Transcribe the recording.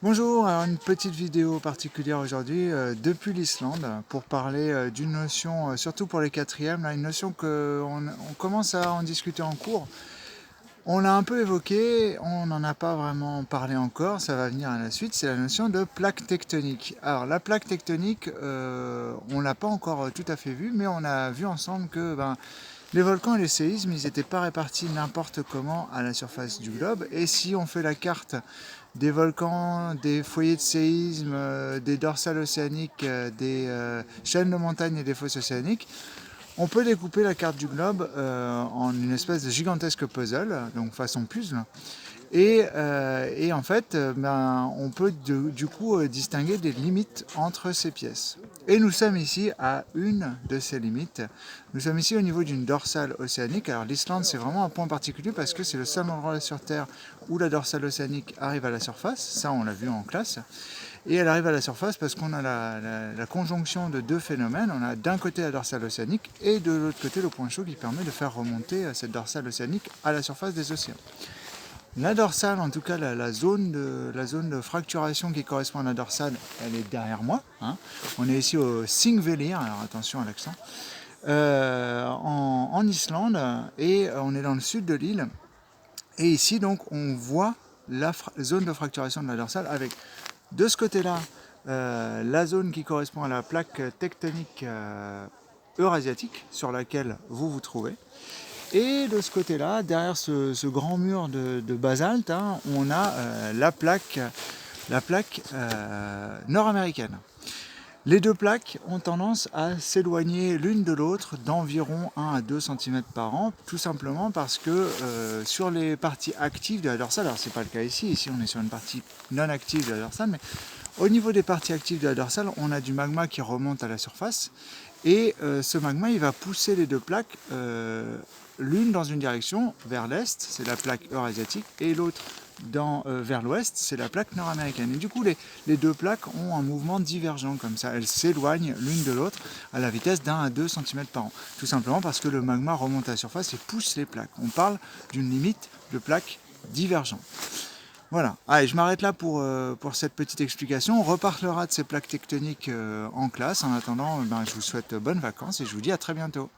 Bonjour, alors une petite vidéo particulière aujourd'hui depuis l'Islande pour parler d'une notion, surtout pour les quatrièmes, là, une notion qu'on commence à en discuter en cours. On l'a un peu évoqué, on n'en a pas vraiment parlé encore, ça va venir à la suite, c'est la notion de plaque tectonique. Alors la plaque tectonique, on ne l'a pas encore tout à fait vue, mais on a vu ensemble que les volcans et les séismes, ils n'étaient pas répartis n'importe comment à la surface du globe. Et si on fait la carte des volcans, des foyers de séisme, des dorsales océaniques, des chaînes de montagnes et des fosses océaniques, on peut découper la carte du globe en une espèce de gigantesque puzzle, donc façon puzzle. Et en fait, on peut du coup distinguer des limites entre ces pièces. Et nous sommes ici à une de ces limites. Nous sommes ici au niveau d'une dorsale océanique. Alors l'Islande, c'est vraiment un point particulier parce que c'est le seul endroit sur Terre où la dorsale océanique arrive à la surface. Ça, on l'a vu en classe. Et elle arrive à la surface parce qu'on a la conjonction de deux phénomènes. On a d'un côté la dorsale océanique et de l'autre côté le point chaud qui permet de faire remonter cette dorsale océanique à la surface des océans. La dorsale, en tout cas la zone de fracturation qui correspond à la dorsale, elle est derrière moi. Hein. On est ici au Thingvellir, alors attention à l'accent, en Islande, et on est dans le sud de l'île. Et ici, donc, on voit la zone de fracturation de la dorsale avec, de ce côté-là, la zone qui correspond à la plaque tectonique eurasiatique sur laquelle vous vous trouvez. Et de ce côté-là, derrière ce grand mur de basalte, hein, on a la plaque nord-américaine. Les deux plaques ont tendance à s'éloigner l'une de l'autre d'environ 1 à 2 cm par an, tout simplement parce que sur les parties actives de la dorsale, alors c'est pas le cas ici on est sur une partie non active de la dorsale, mais au niveau des parties actives de la dorsale, on a du magma qui remonte à la surface, et ce magma il va pousser les deux plaques l'une dans une direction vers l'est, c'est la plaque eurasiatique, et l'autre vers l'ouest, c'est la plaque nord-américaine. Et du coup, les deux plaques ont un mouvement divergent comme ça. Elles s'éloignent l'une de l'autre à la vitesse d'1 à 2 cm par an. Tout simplement parce que le magma remonte à la surface et pousse les plaques. On parle d'une limite de plaques divergentes. Voilà. Allez, je m'arrête là pour cette petite explication. On reparlera de ces plaques tectoniques en classe. En attendant, je vous souhaite bonnes vacances et je vous dis à très bientôt.